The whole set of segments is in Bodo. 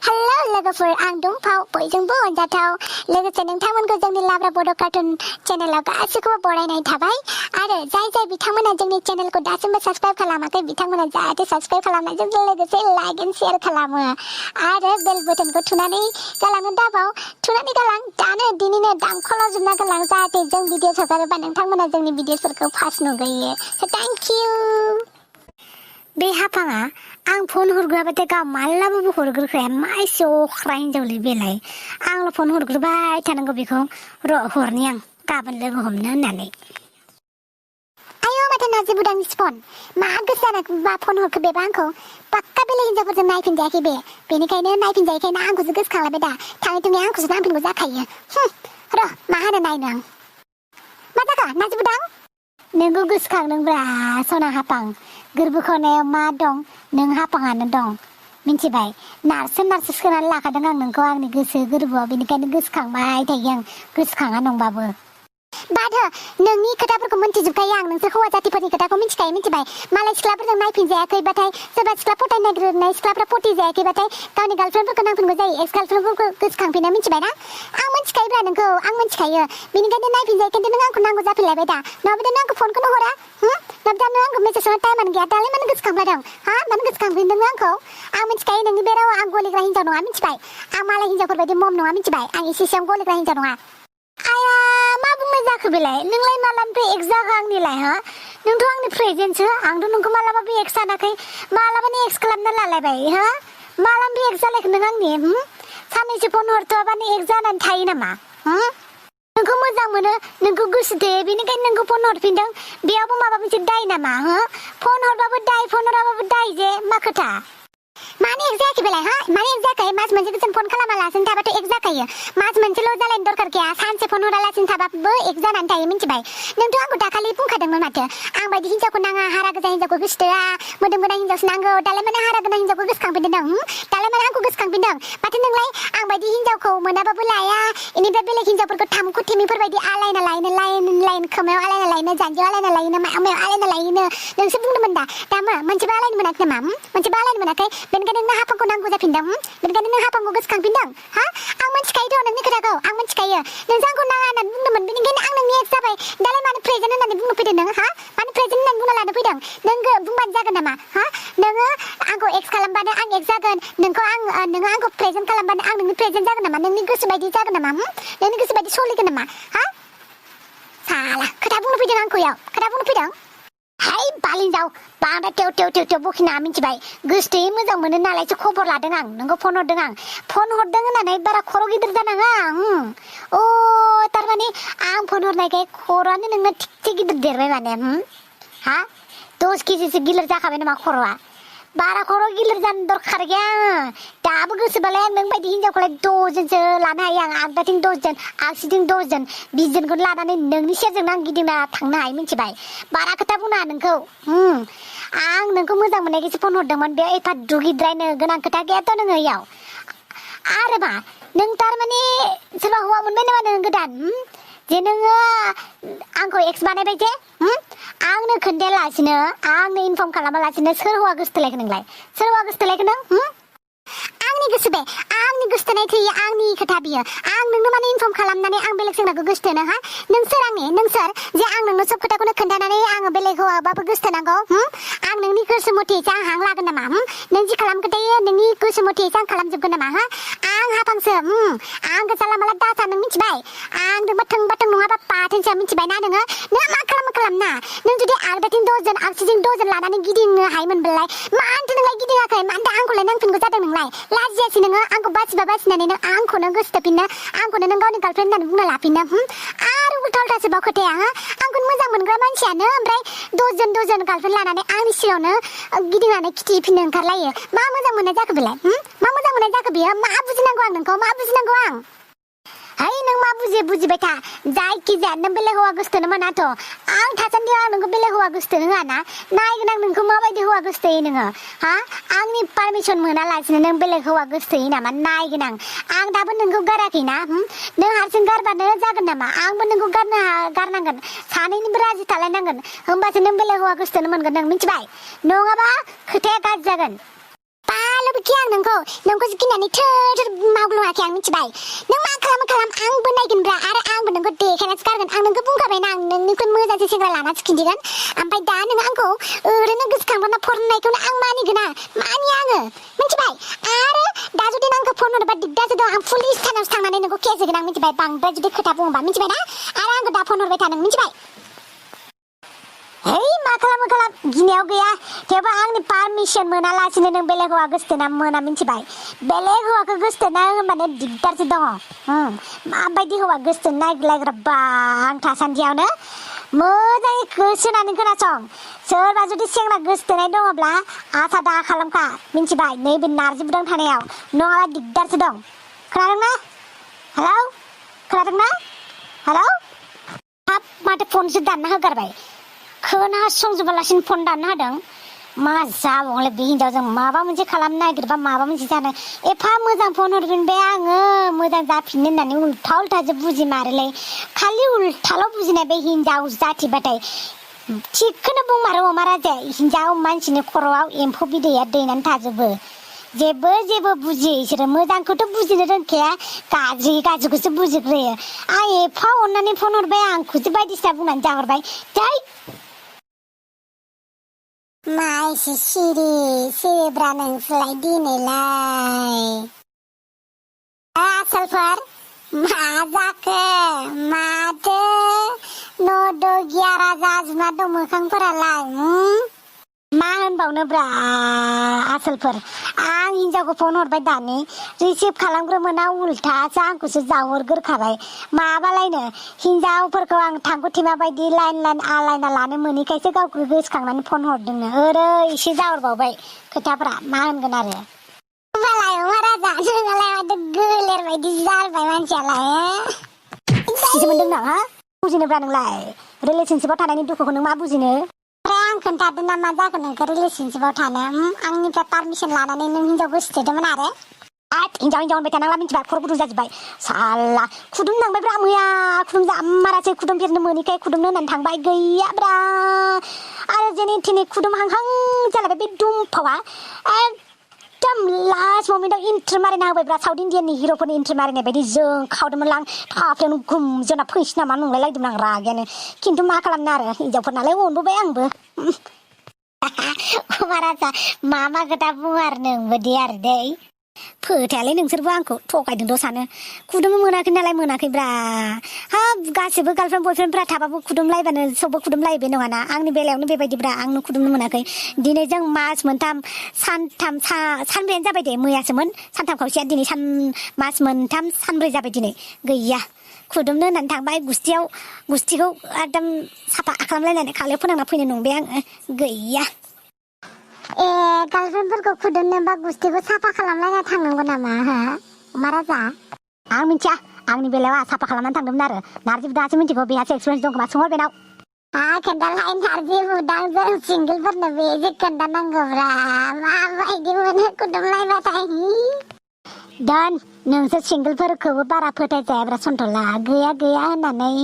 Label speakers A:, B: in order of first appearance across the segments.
A: हेलो लोगोफोर आं दंफाव बयजोंबो अनजाथाव लोगोसे नोंथांमोनखौ जोंनि लाब्रा बड' कार्टुन चेनेलाव गासिखौबो बरायनाय थाबाय आरो जाय बिथांमोना जोंनि चेनेलखौ दासिमबो साबस्क्राइब खालामाखै बिथांमोना जाहाथे साबस्क्राइब खालामनायजों लोगोसे लाइक एन्ड शेयार खालामो आरो बेल बटनखौ थुनानै गालाङो दाबाव थुनानै गालां दानो दिनैनो दांखलाव जोबना गालां जाहाथे जों भिडिअ हगारोबा नोंथांमोना जोंनि भिडिअफोरखौ फार्स्ट नुग्रोयो थेंक इउ बे हाफाङा आं फन हरग्राबाथाय गाव मालाबाबो हरग्रोखाया मा एसे अख्रा हिनजावलै बेलाय आंल' फन हरग्रोबाय थानांगौ बेखौ र' हरनि आं गाबोन लोगो हमनो होननानै आयौ माथो नाजि बुदांनि फन मा गोसो जानानै फन हरखो बेबा आंखौ पाक्का बेलेग हिनजावफोरजों नायफिनजायाखै बेनिखायनो नायफिनजायैखायनो आंखौसो गोसोखांलायबाय दा थाङै थुङै आंखौसो नांफिनगौ जाखायो र' मा होनो नायनो आं मा जाखो नाजि बुदां नोंखौ गोसोखांदोंब्रा सना हाफां गोरबो खनायाव मा दं नों हाफाङानो दं मिन्थिबाय नारसो सोनानै लाखादों आं नोंखौ आंनि गोसो गोरबोआव बेनिखायनो गोसोखांबाय थायो आं गोसोखाङा नंबाबो बादो नोंनि खोथाफोरखौ मिन्थिजोबखायो आं नोंसोर हौवा जातिफोरनि खोथाखौ मिन्थिखायो मिन्थिबाय मालाय सिख्लाफोरजों नायफिनजायाखैबाथाय सोरबा सिख्ला फटायनो नागिरनाय सिख्लाफ्रा फटि जायाखैबाथाय गावनि गार्लफ्रेन्डफोरखौ नांफिनगौ जायो एक्स गार्लफ्रेन्डफोरखौ गोसोखांफिना मिन्थिबाय ना आं मिन्थिखायोब्रा नोंखौ आं मिन्थिखायो बेनिखायनो नायफिनजायाखैन्थु नों आंखौ नांगौ जाफैलायबाय दा नङाबाथ' नों आंखौ फनखौनो हरा नङाबाथ' नों आंखौ मेसेज हरनो टाइमानो गैया दालाय मानो गोसोखांबायदों मानो गोसोखांफिनदों नों आंखौ आं मिन्थिखायो नोंनि बे रावा आं गलिग्रा हिनजाव नङा मिन्थिबाय आं मालाय हिनजावफोरबायदि मम नङा मिन्थिबाय आं एसेयाव गलिग्रा हिनजाव नङा आया मा बुंनाय जाखो बेलाय नोंलाय मालानिफ्राय एक्स जाखो आंनिलाय नोंथ' आंनि प्रेजेन्टसो आंथ' नोंखौ मालाबाबो एक्स सानाखै मालाबानो एक्स खालामना लालायबाय मालानिफ्राय एक्स जालायखो नों आंनि साननैसो फन हरथ'वाबानो एक्स जानानै थायो नामा नोंखौ मोजां मोनो नोंखौ गोसो थोयो बेनिखायनो नोंखौ फन हरफिनदों बेयावबो माबा मोनसे दाय नामा फन हरबाबो दाय फन हराबाबो दाय जे मा खोथा मानो एक्स जायाखै बेलाय मानो एक्स जायाखै मास मोनसे गोजोन फन खालामालासिनो थाबाथ' एक्स जाखायो मास मोनसेल' जालायनो दरकार गैया सानसे फन हरालासिनो थाबाबो एक्स जानानै थायो मिन्थिबाय नोंथ' आंखौ दाखालि बुंखादोंमोन माथो आं बायदि हिनजावखौ नाङा हारा गोजा हिनजावखौ गोसोथोआ मोदोम गोनां हिनजावसो नांगौ दालाय माने हारा गोनां हिनजावखौ गोसोखांफिनदों दालाय माने आंखौ गोसोखांफिनदों माथो नोंलाय आं बायदि हिनजावखौ मोनाबाबो लाया इनिफ्राय बेलेग हिनजावफोरखौ थामखु थिमिफोरबायदि आलायना लायनो लाइन खोमायाव आलायना लायनो जानजियाव आलायना लायनो मायाव आलायना लायनो नोंसो बुंदोंमोन दा मा मोनसेबो आलायनो मोनाखै नामा मोनसेबो आलायनो मोनाखै बेनिखायनो नों हाफांखौ नांगौ जाफिनदों बेनिखायनो नों हाफांखौ गोसोखांफिनदों आं मिन्थिखायोथ' नोंनि खोथाखौ आं मिन्थिखायो नोंसो आंखौ नाङा होननानै बुंदोंमोन बेनिखायनो आं नोंनि एक्स जाबाय दालाय मानो प्रेजेन्ट होननानै बुंनो फैदों नों मानो प्रेजेन्ट होननानै बुंना लानो फैदों नों बुंबानो जागोन नामा नोङो आंखौ एक्स खालामबानो आं एक्स जागोन नोङो आंखौ प्रेजेन्ट खालामबानो आं नोंनि प्रेजेन्ट जागोन नामा नोंनि गोसो बायदि जागोन नामा नोंनि गोसो बायदि सोलिगोन नामा साला खोथा बुंनो फैदों आंखौ खोथा बुंनो फैदों हाय बालिंजाव बांद्राय टेव बखिना मिन्थिबाय गोसोथोयै मोजां मोनो नालायसो खबर लादों आं नोंखौ फन हरदों होननानै बारा खर' गिदिर जानाङा थारमाने आं फन हरनायखाय खर'आनो नोंना थिगसे गिदिर देरबाय माने 10 केजिसो गिलिर जाखाबाय नामा खर'आ बारा खर' गिलिर जानो दरखार गैया दाबो गोसोबालाय आं नोंबायदि हिनजावखौलाय 10 जनसो लानो हायो आं आगदाथिं 10 जन आगसिथिं 10 जन 20 जनखौनो लानानै नोंनि सेरजोंनो आं गिदिंना थांनो हायो मिन्थिबाय बारा खोथा बुंना नोंखौ आं नोंखौ मोजां मोननायखायसो फन हरदोंमोन बे एफा दुगिद्रायनो गोनां खोथा गैयाथ' नोङो इयाव आरो मा नों थारमाने सोरबा हौवा मोनबाय नामा नों गोदान जे नोङो आंखौ एक्स बानायबाय जे आंनो खोन्थायालासिनो आंनो इनफर्म खालामालासिनो सोर हौवा गोसोथोलायखो नोंलाय सोर हौवा गोसोथोलायखो नों आंनि गोसो बे आंनि गोसोथोनाय थैयो आंनि खोथा बियो आं नोंनो माने इनफर्म खालामनानै आं बेलेग सेंग्राखौ गोसोथोनो नोंसोर जे आं नोंनो सब खोथाखौनो खोन्थानानै आङो बेलेग हौवाबाबो गोसोथोनांगौ आं नोंनि गोसो मथेसो आं हां लागोन नामा नों जि खालामगोन थायो नोंनि गोसो मथेसो आं खालामजोबगोन नामा आं हाफांसो आं गोजा लामाला दासा नों मिथिबाय आं नोंबा थों नङाबा पाथोंसो मिथिबाय ना नोङो मा खालामना नों जुदि आगदाथिं 10 जन आगसिथिं 10 जन लानानै गिदिंनो हायोमोनब्लालाय मानोथो नोंलाय गिदिङाखै मानोथो आंखौलाय नांफिनगौ जादों नोंलाय लाजियासै नोङो आंखौ बासिनानै नों आंखौनो गोसोथोफिननो आंखौनो नों गावनि गार्लफ्रेन्ड होननानै बुंना लाफिननो आरो उल्था उल्थासोबाव खोथाया आंखौनो मोजां मोनग्रा मानसियानो ओमफ्राय 10 जन गार्लफ्रेन्ड लानानै आंनि सिगाङावनो गिदिंनानै खिथिफिननो ओंखारलायो मा मोजां मोननाय जाखो बेलाय मा मोजां मोननाय जाखो बेयो मा बुजिनांगौ आं नोंखौ मा बुजिनांगौ आं है नों मा बुजिबाय था जायखिजाया नों बेलेग हौवा गोसोथोनो मोनाथ' आं थासान्दियाव आं नोंखौ बेलेग हौवा गोसोथोनो होआना नायगोन आं नोंखौ माबायदि हौवा गोसोथोयो नोङो आंनि पारमिसन मोनालासिनो नों बेलेग हौवा गोसोथोयो नामा नायगोन आं दाबो नोंखौ गाराखैना नों हारसिं गारबानो जागोन नामा आंबो नोंखौ गारनांगोन सानैनिबो राजि थालायनांगोन होमबासो नों बेलेग हौवा गोसोथोनो मोनगोन नों मिथिबाय नङाबा खोथाया गाज्रि जागोन बाल' बिखि आं नोंखौ गिनानै थोर मावग्लुङाखै आं मिथिबाय नों मा खालाम आंबो नायगोनब्रा आरो आंबो नोंखौ देखायनासो गारगोन आं नोंखौ बुंखाबायना आं नोंनिख्रुइ मोजांसिन सेंग्रा लानासो खिन्थिगोन ओमफ्राय दा नों आंखौ ओरैनो गोसोखांबानो फरायनायखौनो आं मानिगोना मानिया आङो मिथिबाय आरो दा जुदि आंखौ फन हरोबा दिगदार जादों आं पुलिस थानायावसो थांनानै नोंखौ केस होगोन आं मिथिबाय बांद्राय जुदि खोथा बुङोबा मिथिबाय ना आरो आंखौ दा फन हरबाय था नों मिथिबाय है मा खालाम गिनायाव गैया थेवबो आंनि पारमिसन मोनालासिनो नों बेलेग हौवा गोसथोना मोना मिथिबाय बेलेग हौवाखौ गोसथोना होनबानो दिगदारसो दङ माबायदि हौवा गोसथोनो नागिरलायग्रा बा आं थासान्दियावनो मोजाङै गोसोनानै खोनासं सोरबा जुदि सेंग्रा गोसथोनाय दङब्ला आसा दा खालामखा मिथिबाय नैबे नारजि बुदां थानायाव नङाबा दिगदारसो दं खोनादोंना हेलौ खोनादोंना हेलौ हाब माथो फनसो दानना होगारबाय खोनासंजोबालासिनो फन दानना होदों मा जाबावलै बे हिनजावजों माबा मोनसे खालामनो नागिरबा माबा मोनसे जानो एफा मोजां फन हरफिनबाय आङो मोजां जाफिननो होननानै उल्था उल्थासो बुजिमारोलै खालि उल्थाल' बुजिनाय बे हिनजाव जाथिबाथाय थिगखौनो बुंमारो अमा राजा हिनजाव मानसिनि खर'आव एम्फौ बिदैया दैनानै थाजोबो जेबो बुजियो इसोरो मोजांखौथ' बुजिनो रोंखाया गाज्रिखौसो बुजिग्रोयो आं एफा अननानै फन हरबाय आंखौसो बायदिसिना बुंनानै जाहरबाय जै मा एसे सिरिब्रा नोंसोरलाय दिनैलाय आसोलफोर मा जाखो माथो नद' गियारा जाजोबना दं मोखांफोरालाय मा होनबावनोब्रा आसोलफोर आं हिनजावखौ फन हरबाय दानि रिसिभ खालामग्रोमोना उल्थासो आंखौसो जाहरग्रोखाबाय माबालायनो हिनजावफोरखौ आं थांखु थेमा बायदि लाइन आलायना लानो मोनैखायसो गावखौ गोसोखांनानै फन हरदोंनो ओरै एसे जाहरबावबाय खोथाफ्रा मा होनगोन आरो होमबालाय महाराजा नोंहालाय माथो गोलेर बायदि जाबाय मानसियालाय सिसो मोनदों ना हा बुजिनोब्रा नोंलाय रिलेसनशिपआव थानायनि दुखुखौ नों मा बुजिनो आं खोन्थादों ना मा जागोन नोंखौ रिलेसनशिपआव थानो आंनिफ्राय पारमिसन लानानै नों हिनजाव गोसोथोदोंमोन आरो हिनजाव होनबाय थानांला मिथिबाय खर' गुदुं जाजोब्बाय साला खुदुमनांबायब्रा मैया खुदुमजामारासै खुदुमफेरनो मोनैखाय खुदुमनो होननानै थांबाय गैयाब्रा आरो जेने थेने खुदुमहांहां जालायबाय बे दुमफावा एकदम लास्ट ममेन्टाव इन्ट्रि मारिना होबायब्रा साउथ इण्डियाननि हिर'फोरनि इन्ट्रि मारिनाय बायदि जों खावदोंमोन आं थाफ्लायावनो गुमजोंना फैसै नामा नंलाय लायदोंमोन आं रागायानो खिन्थु मा खालामनो आरो हिनजावफोर नालाय अनबोबाय आंबो महाराजा मा खोथा बुङो आरो नोंबोदि आरो दै फोथायालै नोंसोरबो आंखौ थगायदोंल' सानो खुदुमनो मोनाखै नालाय मोनाखैब्रा हाब गासिबो गार्लफ्रेन्ड बयफ्रेन्डफ्रा थाबाबो खुदुमलायबानो सबबो खुदुमलायो बे नङाना आंनि बेलायावनो बेबायदिब्रा आंनो खुदुमनो मोनाखै दिनै जों मास मोनथाम सानब्रैयानो जाबाय दे मैयासोमोन सानथाम खावसेया दिनै मास मोनथाम सानब्रै जाबाय दिनै गैया खुदुमनो होननानै थांबाय गुस्थिखौ एकदम साफा खालामलायनानै खालायाव फोनांना फैनो नंबाय आङो गैया गार्लफ्रेन्डफोरखौ खुदुमनोबा गुस्थिखौ साफा खालामलायना थांनांगौ नामा हो महाराजा आं मिथिया आंनि बेलायाव आं साफा खालामनानै थांदोंमोन आरो नारजि बुदासो मिथिगौ बेहासो एक्सपिरियेन्स दं खोमा सोंहर बेनाव खोन्थालाय नारजि बुदांजों सिंगोलफोरनो बेसो खोन्थानांगौब्रा माबायदि मोनो खुदुमलायबाथाय दोन नोंसोर सिंगोलफोरखौबो बारा फोथायजायाब्रा सन्थला गैया होननानै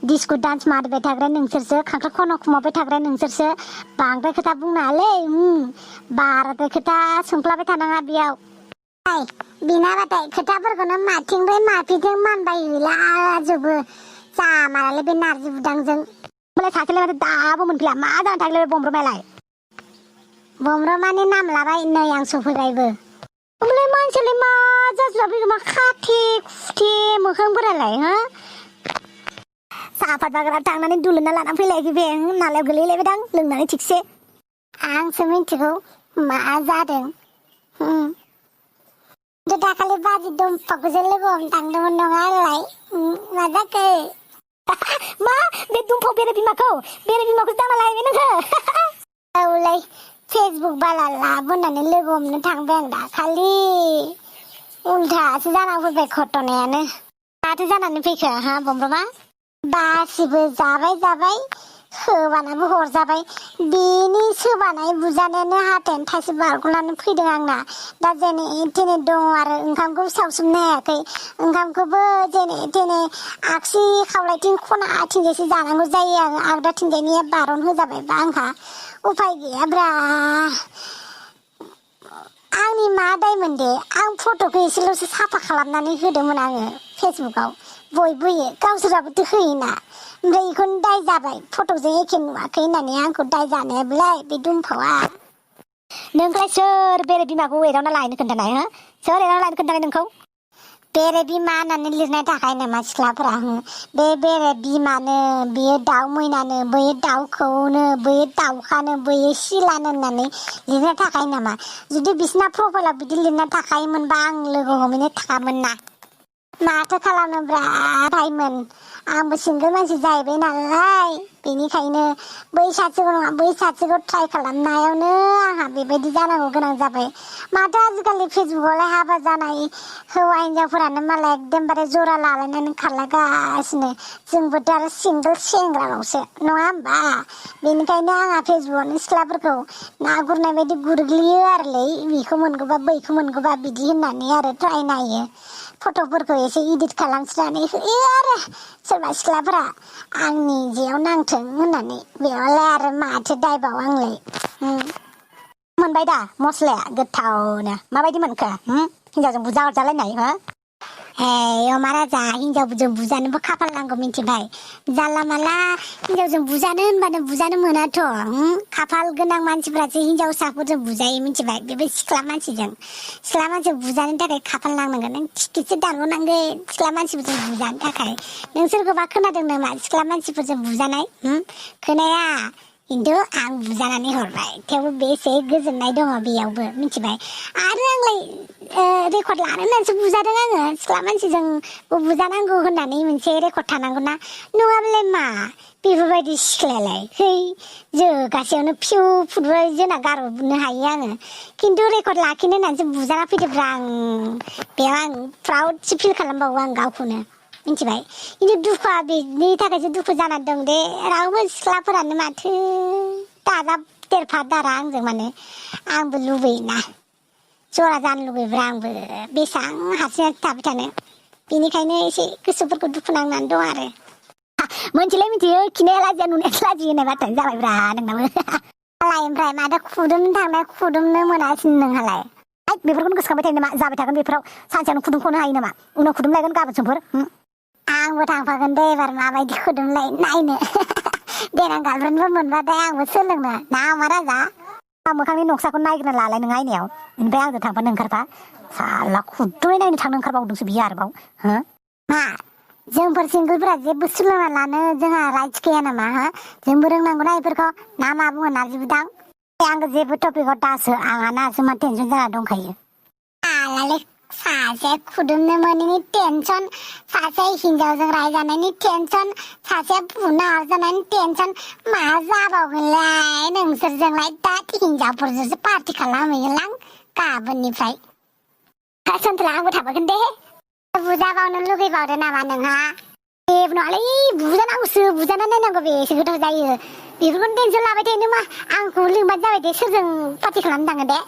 A: डिस्क डान्स मारिबाय थाग्रा नोंसोरसो खांख्रा खन' खुमावबाय थाग्रा नोंसोरसो बांद्राय खोथा बुंनाङालै बाराद्राय खोथा सोंफ्लाबाय थानाङा बेयाव बिनाबाथाय खोथाफोरखौनो माथिंबाय माफिजों मानबाय हैलाजोबो जामारालै बे नारजि बुदांजों होमबालाय सासेलाय माथो दाबो मोनफैया मा जानानै थागोनलाय बे बमब्रमायालाय बमब्रमानि नाम लाबाय नै आं सफैबायबो ओमफ्राय मानसियालाय मा जाजोबा मा खाथे खुथे मोखांफोरालाय हो साफा जाग्रा थांनानै दुलुना लाना फैलायाखै बे नालायाव गोलैलायबायदां लोंनानै थिगसे आंसो मिथिगौ मा जादों दाखालि बाजि दुम्फाखौसो लोगो हमनो थांदोंमोन नङा होनलाय मा जाखो मा बे दुम्फाव बेरे बिमाखौ दांना लायबाय नोङो औलै फेसबुक बाला लाबोनानै लोगो हमनो थांबाय आं दाखालि उल्थासो जाना फैबाय घटनायानो माथो जानानै फैखो हा बमब्रमा बासिबो जाबाय सोबानाबो हरजाबाय बेनि सोबानाय बुजानायानो हाथायानो थाइसे बारग'नानै फैदों आंना दा जेने थेने दङ आरो ओंखामखौ सावसोमनो हायाखै ओंखामखौबो जेने थेने आगसि खावलायथिं खना आथिंजायसो जानांगौ जायो आङो आगदाथिंजायनिया बारन होजाबायबा आंहा उफाय गैयाब्रा आंनि मा दायमोन दे आं फट'खौ एसेल'सो साफा खालामनानै होदोंमोन आङो फेसबुकाव बयबो गावसोराबोथ' होयोना ओमफ्राय बेखौनो दाय जाबाय फट'जों एखे नुवाखै होननानै आंखौ दाय जानायाबोलाय बे दुमफावा नोंखौलाय सोर बेरे बिमाखौ एदावना लायनो खोन्थानाय हो सोर एदावना लायनो खोन्थानाय नोंखौ बेरे बिमा होननानै लिरनाय थाखाय नामा सिख्लाफोरा बे बेरे बिमानो बेयो दाउ मैनानो बैयो दाउखौनो बैयो दाउखानो बैयो सिलानो होननानै लिरनाय थाखाय नामा जुदि बिसिना प्रफाइलाव बिदि लिरनाय थाखायोमोनबा आं लोगो हमैनो थाखामोन ना माथो खालामनोब्रा भाइमोन आंबो सिंगोल मानसि जाहैबाय नालाय बेनिखायनो बै सासेखौ नङा बै सासेखौ ट्राइ खालामनायावनो आंहा बेबायदि जानांगौ गोनां जाबाय माथो आजिखालि फेसबुकावलाय हाबा जानाय हौवा हिन्जावफोरानो मालाय एकदमबारे जरा लालायनानै खारलायगासिनो जोंबोथ' आरो सिंगोल सेंग्राल'सो नङा होमबा बेनिखायनो आंहा फेसबुकआवनो सिख्लाफोरखौ ना गुरनाय बायदि गुरग्लियो आरोलै बेखौ मोनगौबा बैखौ मोनगौबा बिदि होननानै आरो ट्राइ नायो फट'फोरखौ एसे इदिट खालामस्रानै होयो आरो सोरबा सिख्लाफोरा आंनि जेयाव नांथों होननानै बेयावलाय आरो माथो दायबाव आंलाय मोनबाय दा मस्लाया गोथावनो माबायदि मोनखो हिन्जावजों बुजा हरजालायनाय हो हे अमा राजा हिन्जावजों बुजानोबो खाफाल नांगौ मिन्थिबाय जानला माला हिन्जावजों बुजानो होनबानो बुजानो मोनाथ' खाफाल गोनां मानसिफ्रासो हिन्जावसाफोरजों बुजायो मिन्थिबाय बेबो सिख्ला मानसिजों बुजानो थाखाय खाफाल नांनांगोन नों टिकेटसो दानहरनांगोन सिख्ला मानसिफोरजों बुजानो थाखाय नों सोरखौबा खोनादों नामा सिख्ला मानसिफोरजों बुजानाय खोनाया खिन्थु आं बुजानानै हरबाय थेवबो बेसे गोजोननाय दङ बेयावबो मिन्थिबाय आरो आंलाय रेकर्ड लानो होननानैसो बुजादों आङो सिख्ला मानसिजों बुजानांगौ होननानै मोनसे रेकर्ड थानांगौ ना नङाबालाय मा बेफोरबायदि सिख्लायालाय है जोगासेयावनो फिउ फुटबल जोंना गारहरनो हायो आङो खिन्थु रेकर्ड लाखिनो होननानैसो बुजाना फैदोंब्रा आं बेयाव आं प्राउडसो फिल खालामबावो आं गावखौनो मिन्थिबाय खिन्थु दुखुआ बेनि थाखायसो दुखु जानानै दं दे रावबो सिख्लाफोरानो माथो दाजाबदेरफादारा आंजों माने आंबो लुबैयोना जरा जानो लुबैब्रा आंबो बेसेबां हारसिङै थाबाय थानो बेनिखायनो एसे गोसोफोरखौ दुखु नांनानै दं आरो मोनथिलाय मिथियो खिनाया लाजिया नुनाया लाजियो होननाय बाथ्राया जाबायब्रा नोंनाबो हालाय ओमफ्राय माथो खुदुमनो थांनाय खुदुमनो मोनासिनो नोंहालाय बेफोरखौनो गोसोखांबाय थायो नामा जाबाय थागोन बेफोराव सानसेयावनो खुदुमख'नो हायो नामा उनाव खुदुमलायगोन गाबोन समफोर आंबो थांफागोन दे एबार माबायदि खुदुमलाय नायनो देनां गारजेनबो मोनबाथाय आंबो सोलोंनो ना अमा राजा मोखांनि नक्साखौ नायग्रोना लालाय नों आयनायाव ओमफ्राय आंजों थांफानो ओंखारबा साला खुदुमै नायनो थांनो ओंखारबावदोंसो बियो आरोबाव मा जोंफोर सिंगोलफोरा जेबो सोलोंना लानो जोंहा राइट्स गैया नामा जोंबो रोंनांगौना बेफोरखौ ना मा बुङो नारजि बुदां आंबो जेबो टपिकआव दासो आंहा नासो मा टेनसन जाना दंखायो आलाले सासे खुदुमनो मोनैनि टेनसन सासे हिन्जावजों रायजानायनि टेनसन सासे बुनो हरजानायनि टेनसन मा जाबावगोनलाय नोंसोरजोंलाय दा हिन्जावफोरजोंसो पार्टि खालामहैयोलां गाबोननिफ्राय सानथ्रा आंबो थाफागोन दे बुजाबावनो लुगैबावदो नामा नोंहा जेबो नङालै बुजानांगौसो बुजाना नायनांगौ बेसे गोथाव जायो बेफोरखौनो टेनसन लाबाय थायो मा आंखौ लिंबानो जाबाय दे सोरजों पार्टि खालामनो थाङो दे